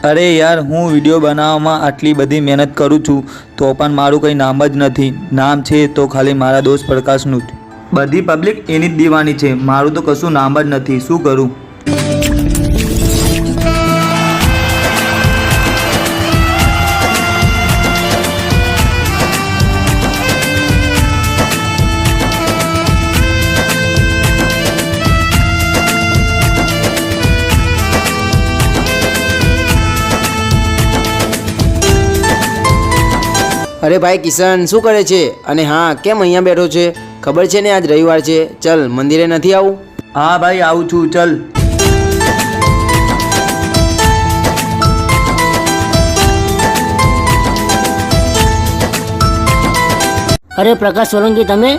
અરે યાર, હું વિડીયો બનાવવામાં આટલી બધી મહેનત કરું છું તો પણ મારું કંઈ નામ જ નથી. નામ છે તો ખાલી મારા દોસ્ત પ્રકાશનું જ. બધી પબ્લિક એની જ દીવાની છે, મારું તો કશું નામ જ નથી. શું કરું? અરે ભાઈ કિશન, શું કરે છે? અને હા, કેમ અહીંયા બેઠો છે? ખબર છે ને આજ રવિવાર છે. ચલ, મંદિરે નથી આવું? હા ભાઈ, આવું છું. ચલ. અરે પ્રકાશ સોલંકી, તમે?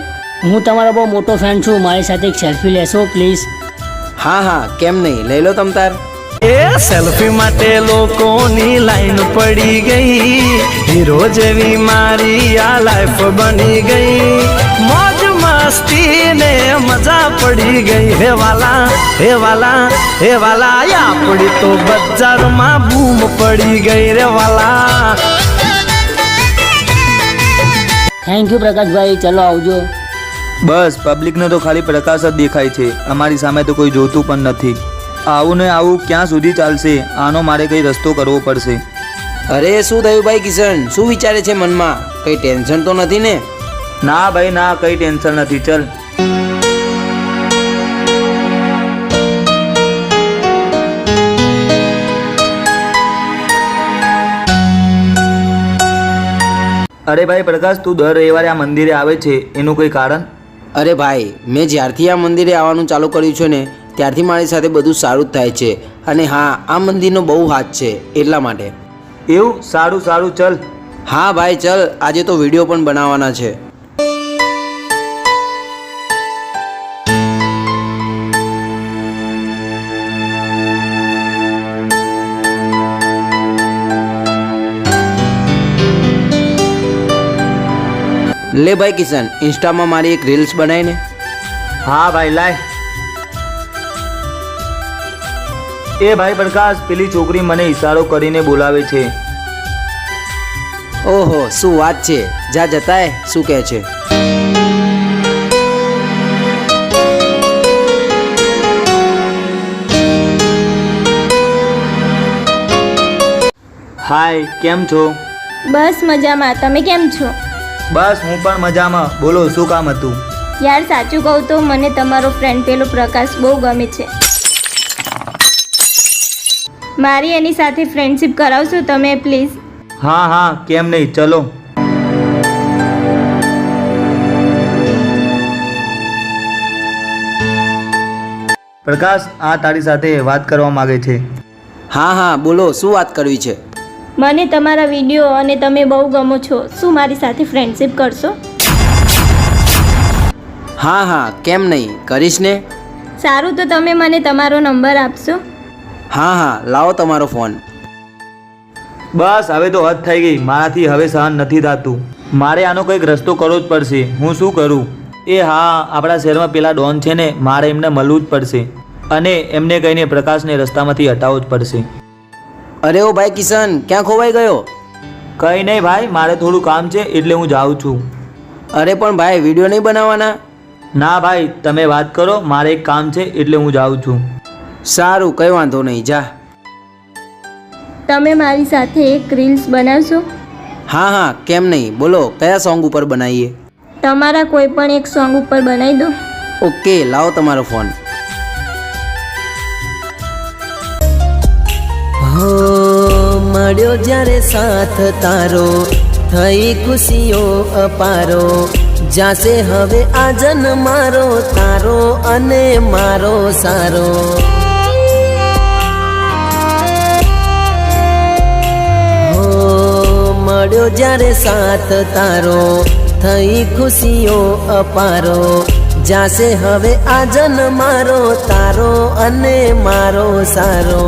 હું તમારો બહુ મોટો ફેન છું. મારી સાથે એક સેલ્ફી લેશો પ્લીઝ? હા હા, કેમ નહીં, લઈ લો તમ તાર. એ સેલ્ફી માટે લોકોની લાઈન પડી ગઈ, હીરો જેવી મારી આ લાઈફ બની ગઈ, મોજ મસ્તી ને મજા પડી ગઈ. હે વાલા હે વાલા હે વાલા, આપણી તો બજારમાં બૂમ પડી ગઈ રે વાલા. થેન્ક યુ પ્રકાશભાઈ, ચલો આવજો. બસ પબ્લિકને તો ખાલી પ્રકાશ જ દેખાય છે, અમારી સામે તો કોઈ જોતું પણ નથી. આવું ને આવું ક્યાં સુધી ચાલશે? આનો મારે કંઈ રસ્તો કરવો પડશે. અરે શું થયું ભાઈ કિશન? શું વિચારે છે મનમાં? કંઈ ટેન્શન તો નથી ને? ના ભાઈ ના, કંઈ ટેન્શન નથી. ચલ. અરે ભાઈ પ્રકાશ, તું દર રવિવારે આ મંદિરે આવે છે, એનું કોઈ કારણ? અરે ભાઈ, મેં જ્યારથી આ મંદિરે આવવાનું ચાલુ કર્યું છે ને ત્યારથી મારી સાથે બધું સારું જ થાય છે. અને હા, આ મંદિરનો બહુ હાથ છે એટલા માટે. એવું? સારું સારું, ચલ. હા ભાઈ ચલ, આજે તો વિડીયો પણ બનાવવાના છે. લે ભાઈ કિશન, ઇન્સ્ટામાં મારી એક રીલ્સ બનાવીને. હા ભાઈ, લાય. એ ભાઈ પ્રકાશ, પેલી છોકરી મને ઈશારો કરીને બોલાવે છે. ઓહો, શું વાત છે! જા જતાય, શું કહે છે? હાય, કેમ છો? બસ મજામાં. તમે કેમ છો? બસ હું પણ મજામાં. બોલો, શું કામ હતું? યાર સાચું કહું તો મને તમારો ફ્રેન્ડ પેલો પ્રકાશ બહુ ગમે છે. મારી એની સાથે ફ્રેન્ડશિપ કરાવશો તમે પ્લીઝ? હા હા, કેમ નહીં, ચલો. પ્રકાશ, આ તારી સાથે વાત કરવા માંગે છે. હા હા, બોલો, શું વાત કરવી છે? મને તમારા વિડીયો અને તમે બહુ ગમો છો. શું મારી સાથે ફ્રેન્ડશિપ કરશો? હા હા, કેમ નહીં, કરીશ ને. સારું, તો તમે મને તમારો નંબર આપશો? હા હા, લાવો તમારો ફોન. બસ હવે તો હદ થઈ ગઈ, મારાથી હવે સહન નથી થતું. મારે આનો કંઈક રસ્તો કરવો જ પડશે. હું શું કરું? એ હા, આપણા શહેરમાં પેલા ડોન છે ને, મારે એમને મળવું જ પડશે અને એમને કહીને પ્રકાશને રસ્તામાંથી હટાવવો જ પડશે. અરે ઓ ભાઈ કિશન, ક્યાં ખોવાઈ ગયો? કંઈ નહીં ભાઈ, મારે થોડું કામ છે એટલે હું જાઉં છું. અરે પણ ભાઈ, વિડીયો નહીં બનાવવાના? ના ભાઈ, તમે વાત કરો, મારે એક કામ છે એટલે હું જાઉં છું. સારું, કંઈ વાંધો નહીં, જા. તમે મારી સાથે એક રીલ્સ બનાવશો? હા હા, કેમ નહીં, બોલો, કયા સોંગ ઉપર બનાવીએ? તમારા કોઈ પણ એક સોંગ ઉપર બનાવી દો. ઓકે, લાવો તમારો ફોન. મળ્યો જ્યારે સાથ તારો, થઈ ખુશીઓ અપારો, જાશે હવે આ જન મારો, તારો અને મારો સારો. મળ્યો જ્યારે સાથ તારો, થઈ ખુશીઓ અપારો, જાશે હવે આ જન મારો, તારો અને મારો સારો.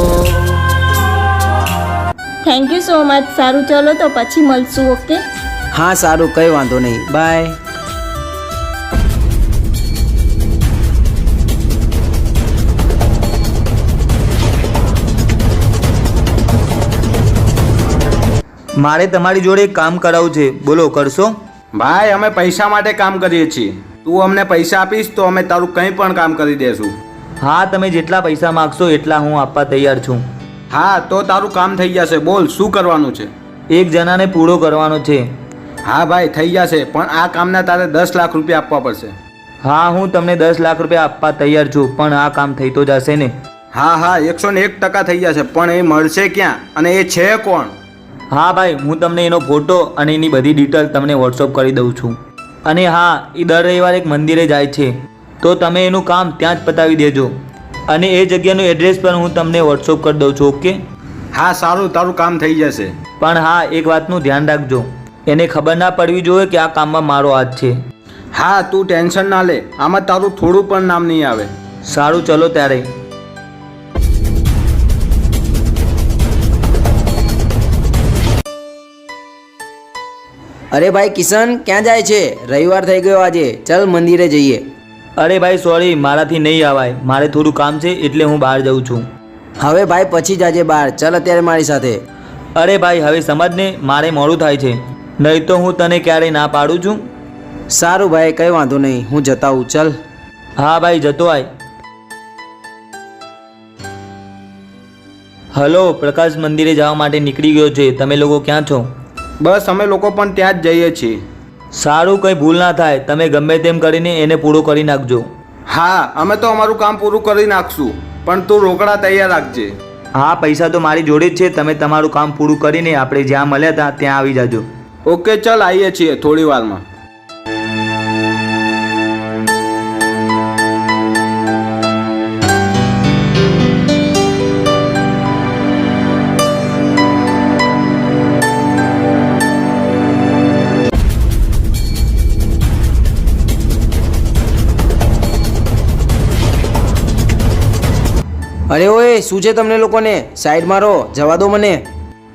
Thank you so much. સારું, ચલો તો પછી મળશું. ઓકે? હા સારું, કંઈ વાંધો નહીં, બાય. મારે તમારી જોડે એક કામ કરાવવું છે, બોલો કરશો? ભાઈ અમે પૈસા માટે કામ કરીએ છીએ. તું અમને પૈસા આપીશ તો અમે તારું કંઈ પણ કામ કરી દેશું. હા, તમે જેટલા પૈસા માગશો એટલા હું આપવા તૈયાર છું. હા તો તારું કામ થઈ જશે. બોલ શું કરવાનું છે? એક જણાને પૂરો કરવાનો છે. હા ભાઈ થઈ જશે, પણ આ કામના તારે 10 લાખ રૂપિયા આપવા પડશે. હા, હું તમને 10 લાખ રૂપિયા આપવા તૈયાર છું, પણ આ કામ થઈ તો જશે ને? હા હા 101% થઈ જશે, પણ એ મળશે ક્યાં અને એ છે કોણ? હા ભાઈ, હું તમને એનો ફોટો અને એની બધી ડિટેલ તમને વોટ્સઅપ કરી દઉં છું. અને હા, એ દર રવિવારે એક મંદિરે જાય છે, તો તમે એનું કામ ત્યાં જ પતાવી દેજો. અને એ જગ્યાનું એડ્રેસ પણ હું તમને વોટ્સઅપ કરી દઉં છું, ઓકે? હા સારું, તારું કામ થઈ જશે. પણ હા, એક વાતનું ધ્યાન રાખજો, એને ખબર ના પડવી જોઈએ કે આ કામમાં મારો હાથ છે. હા તું ટેન્શન ના લે, આમાં તારું થોડું પણ નામ નહીં આવે. સારું, ચલો ત્યારે. અરે ભાઈ કિશન, ક્યાં જાય છે? રવિવાર થઈ ગયો આજે, ચાલ મંદિરે જઈએ. અરે ભાઈ સોરી, મારાથી નહીં આવાય, મારે થોડું કામ છે એટલે હું બહાર જાઉં છું. હવે ભાઈ પછી જાજે બહાર, ચાલ અત્યારે મારી સાથે. અરે ભાઈ હવે સમજને, મારે મોડું થાય છે, નહીં તો હું તને ક્યારેય ના પાડું છું. સારું ભાઈ, કંઈ વાંધો નહીં, હું જતા હું, ચાલ. હા ભાઈ, જતો આય. હલો, પ્રકાશ મંદિરે જવા માટે નીકળી ગયો છે, તમે લોકો ક્યાં છો? બસ અમે લોકો પણ ત્યાં જ જઈએ છીએ. સારું, કંઈ ભૂલ ના થાય, તમે ગમે તેમ કરીને એને પૂરો કરી નાખજો. હા અમે તો અમારું કામ પૂરું કરી નાખશું, પણ તું રોકડા તૈયાર રાખજે. હા, પૈસા તો મારી જોડે જ છે, તમે તમારું કામ પૂરું કરીને આપણે જ્યાં મળ્યા હતા ત્યાં આવી જાજો. ઓકે ચાલ, આવીએ છીએ થોડી વારમાં. અરે ઓય, શું છે તમને લોકોને? સાઈડ મારો, જવા દો મને.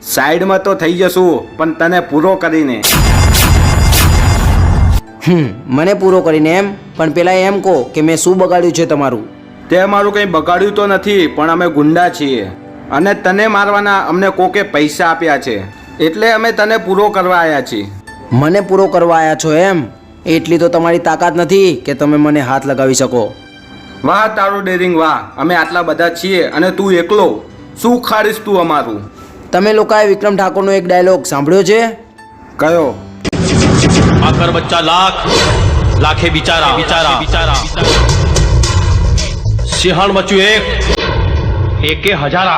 સાઈડમાં તો થઈ જશું, પણ તને પૂરો કરીને. મને પૂરો કરીને એમ? પણ પેલા એમ કહો કે મેં શું બગાડ્યું છે તમારું? તે મારું કંઈ બગાડ્યું તો નથી, પણ અમે ગુંડા છીએ અને તને મારવાના અમને કોકે પૈસા આપ્યા છે, એટલે અમે તને પૂરો કરવા આવ્યા છીએ. મને પૂરો કરવા આવ્યા છો એમ? એટલી તો તમારી તાકાત નથી કે તમે મને હાથ લગાવી શકો. વાહ તારું ડેરિંગ વાહ, અમે આટલા બધા છીએ અને તું એકલો, શું ખાડીશ તું અમારું? તમે લોકોએ વિક્રમ ઠાકોરનો એક ડાયલોગ સાંભળ્યો છે? કયો? आकर बच्चा लाख लाखे बिचारा बिचारा बिचारा सिंहण मचू एक हजारा.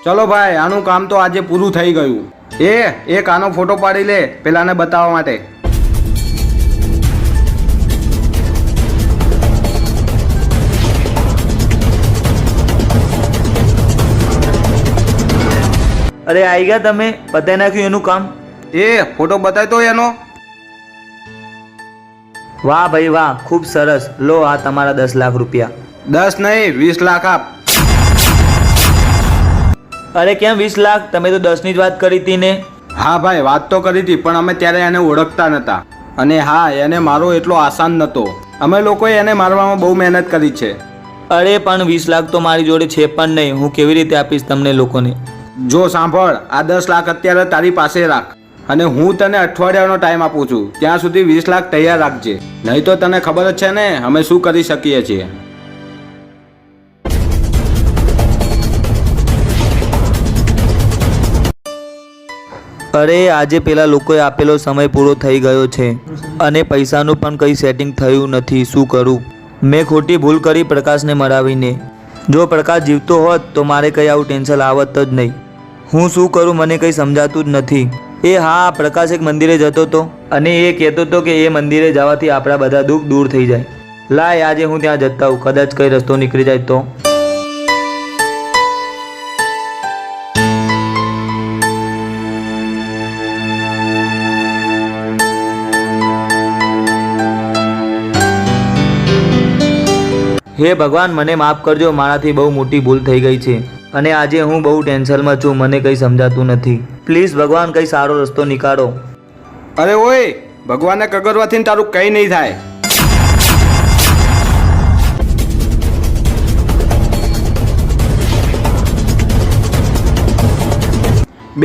ચલો ભાઈ, આનું કામ તો આજે પૂરું થઈ ગયું. એક આનો ફોટો પાડી લે પેલાને બતાવવા માટે. અરે આવી ગયા તમે, પતાઈ નાખ્યું એનું કામ? ફોટો બતાય તો એનો. વાહ ભાઈ વાહ, ખૂબ સરસ. લો આ તમારા 10 લાખ રૂપિયા. 10 નહીં 20 લાખ આપ. અરે કેમ 20 લાખ? તમે તો 10ની જ વાત કરી હતી ને. હા ભાઈ વાત તો કરી હતી, પણ અમે ત્યારે એને ઓળખતા નહોતા, અને હા એને મારો એટલો આસાન નહોતો. અમે લોકોએ એને મારવામાં બહુ મહેનત કરી છે. અરે પણ 20 લાખ તો મારી જોડે છે પણ નહીં, હું કેવી રીતે આપીશ તમને લોકોને? જો સાંભળ, આ 10 લાખ અત્યારે તારી પાસે રાખ, અને હું તને અઠવાડિયાનો ટાઈમ આપું છું. ત્યાં સુધી 20 લાખ તૈયાર રાખજે, નહીં તો તને ખબર જ છે ને અમે શું કરી શકીએ છીએ. અરે આજે પેલા લોકોએ આપેલો સમય પૂરો થઈ ગયો છે અને પૈસાનું પણ કંઈ સેટિંગ થયું નથી. શું કરું? મેં ખોટી ભૂલ કરી પ્રકાશને મરાવીને. જો પ્રકાશ જીવતો હોત તો મારે કંઈ આવું ટેન્શન આવત જ નહીં. હું શું કરું મને કંઈ સમજાતું જ નથી. એ હા, પ્રકાશ એક મંદિરે જતો હતો અને એ કહેતો હતો કે એ મંદિરે જવાથી આપણા બધા દુઃખ દૂર થઈ જાય. લાય આજે હું ત્યાં જતા હું, કદાચ કંઈ રસ્તો નીકળી જાય તો. હે ભગવાન, મને માફ કરજો. મારાથી બહુ મોટી ભૂલ થઈ ગઈ છે અને આજે હું બહુ ટેન્શનમાં છું. મને કંઈ સમજાતું નથી. પ્લીઝ ભગવાન, કંઈ સારો રસ્તો નીકાળો. અરે ઓય, ભગવાનને કગરવાથી તારું કંઈ નહીં થાય.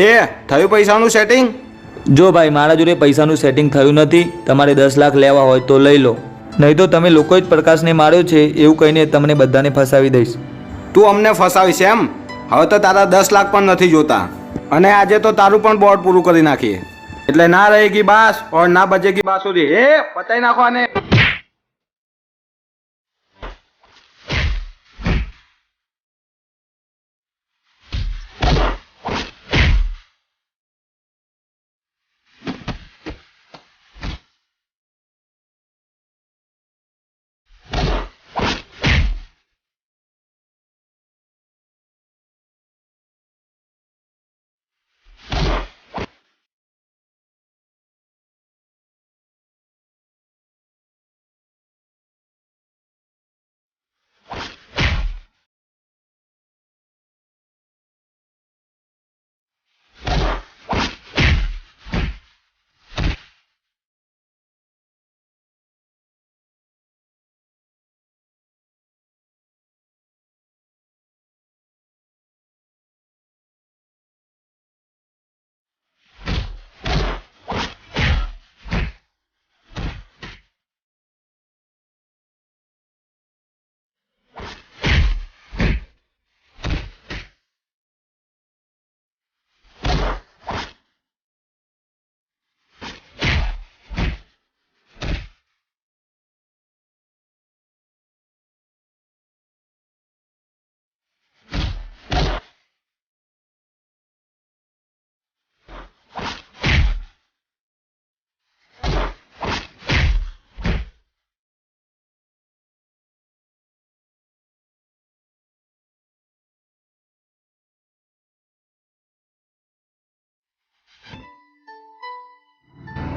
બે થયું પૈસાનું સેટિંગ? જો ભાઈ, મારા જોડે પૈસાનું સેટિંગ થયું નથી. તમારે 10 લાખ લેવા હોય તો લઈ લો, નહીં તો તમે લોકોએ જ પ્રકાશને માર્યો છે એવું કહીને તમને બધાને ફસાવી દઈશ. તું અમને ફસાવીશ એમ? હવે તો તારા 10 લાખ પણ નથી જોતા અને આજે તો તારું પણ બોર્ડ પૂરું કરી નાખીએ. એટલે ના રહેગી બાસ ઓર ના બચેગી બાંસુરી. એ પતાઈ નાખો આને.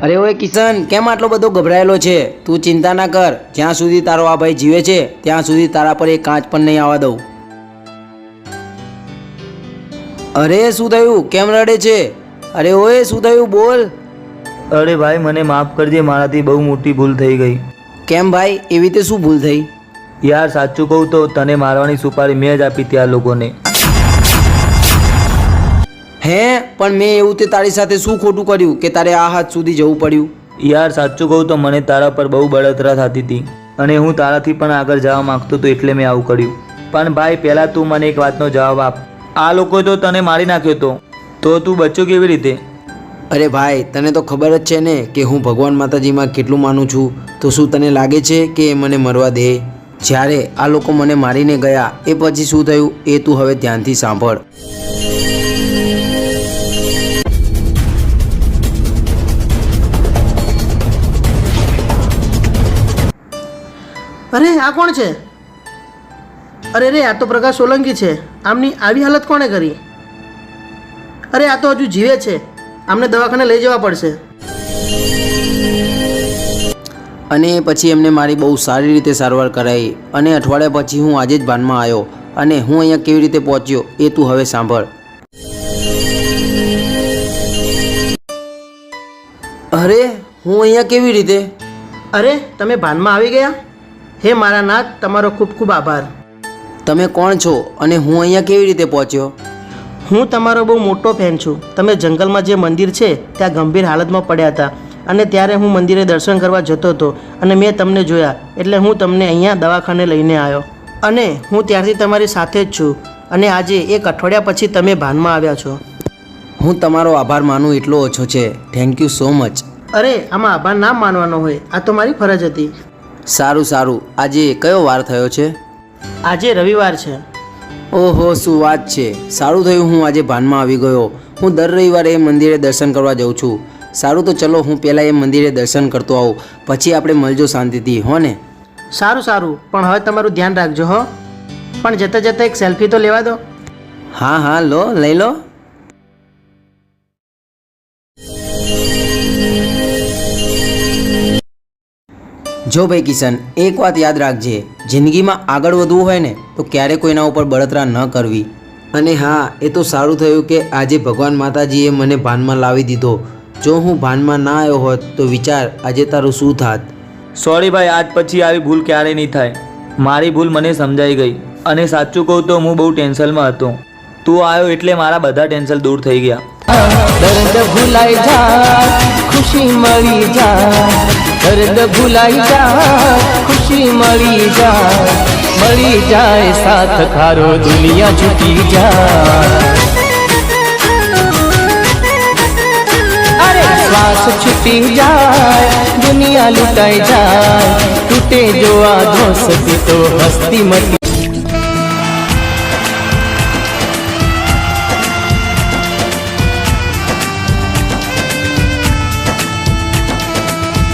અરે ઓય કિશન, કેમ આટલો બધો ગભરાયેલો છે? તું ચિંતા ના કર. જ્યાં સુધી તારો આ ભાઈ જીવે છે ત્યાં સુધી તારા પર એક કાંચ પણ નહીં આવવા દઉં. અરે શું થયું? કેમ રડે છે? અરે ઓય શું થયું? બોલ. અરે ભાઈ, મને માફ કરજે. મારાથી બહુ મોટી ભૂલ થઈ ગઈ. કેમ ભાઈ, એવી રીતે શું ભૂલ થઈ? યાર સાચું કહું તો તને મારવાની સુપારી મેં જ આપી ત્યાં લોકોને. હે, પણ મેં એવું તે તારી સાથે શું ખોટું કર્યું કે તારે આ હાથ સુધી જવું પડ્યું? યાર સાચું કહું તો મને તારા પર બહુ બળતરા થતી હતી અને હું તારાથી પણ આગળ જવા માંગતો હતો એટલે મેં આવું કર્યું. પણ ભાઈ, પહેલાં તું મને એક વાતનો જવાબ આપ. આ લોકોએ તો તને મારી નાખ્યો તો તું બચ્યો કેવી રીતે? અરે ભાઈ, તને તો ખબર જ છે ને કે હું ભગવાન માતાજીમાં કેટલું માનું છું. તો શું તને લાગે છે કે એ મને મરવા દે? જ્યારે આ લોકો મને મારીને ગયા એ પછી શું થયું એ તું હવે ધ્યાનથી સાંભળ. અરે આ કોણ છે? અરે રે, આ તો પ્રકાશ સોલંકી છે. આમની આવી હાલત કોણે કરી? અરે આ તો હજુ જીવે છે. આમને દવાખાને લઈ જવા પડશે. અને પછી એમને મારી બહુ સારી રીતે સારવાર કરાવી અને અઠવાડિયા પછી હું આજે જ ભાનમાં આવ્યો અને હું અહીંયા કેવી રીતે પહોંચ્યો એ તું હવે સાંભળ. અરે, હું અહીંયા કેવી રીતે? અરે, તમે ભાનમાં આવી ગયા? હે મારા નાથ, તમારો ખૂબ ખૂબ આભાર. તમે કોણ છો અને હું અહીંયા કેવી રીતે પહોંચ્યો? હું તમારો બહુ મોટો ફેન છું. તમે જંગલમાં જે મંદિર છે ત્યાં ગંભીર હાલતમાં પડ્યા હતા અને ત્યારે હું મંદિરે દર્શન કરવા જતો હતો અને મેં તમને જોયા એટલે હું તમને અહીંયા દવાખાને લઈને આવ્યો અને હું ત્યારથી તમારી સાથે જ છું અને આજે 1 અઠવાડિયા પછી તમે ભાનમાં આવ્યા છો. હું તમારો આભાર માનું એટલો ઓછો છે. Thank you so much. અરે આમાં આભાર ના માનવાનો હોય, આ તો મારી ફરજ હતી. સારું સારું. આજે કયો વાર થયો છે? આજે રવિવાર છે. ઓહો, શું વાત છે. સારું થયું હું આજે ભાનમાં આવી ગયો. હું દર રવિવારે એ મંદિરે દર્શન કરવા જાઉં છું. સારું તો ચલો હું પહેલાં એ મંદિરે દર્શન કરતો આવું, પછી આપણે મળજો શાંતિથી, હો ને? સારું સારું, પણ હવે તમારું ધ્યાન રાખજો હો. પણ જતાં જતાં એક સેલ્ફી તો લેવા દો. હા હા, લો લઈ લો. જો ભાઈ કિશન, એક વાત યાદ રાખજે, જિંદગીમાં આગળ વધવું હોય ને તો ક્યારે કોઈના ઉપર બળતરા ન કરવી. અને હા, એ તો સારું થયું કે આજે ભગવાન માતાજીએ મને ભાનમાં લાવી દીધો. જો હું ભાનમાં ના આવ્યો હોત તો વિચાર આજે તારું શું થાત. સોરી ભાઈ, આજ પછી આવી ભૂલ ક્યારેય નહીં થાય. મારી ભૂલ મને સમજાઈ ગઈ અને સાચું કહું તો હું બહુ ટેન્શનમાં હતો. તું આવ્યો એટલે મારા બધા ટેન્શન દૂર થઈ ગયા. દર્દ ભૂલાઈ જાય, ખુશી મળી જાય. દર્દ ભૂલાઈ જાય, ખુશી મળી જાય સાથ ખારો દુનિયા છૂટી જાય. અરે શ્વાસ છૂટી જાય, દુનિયા લૂંટાઈ જાય. તૂટે જો આ દોસ્તી તો હસ્તી મટી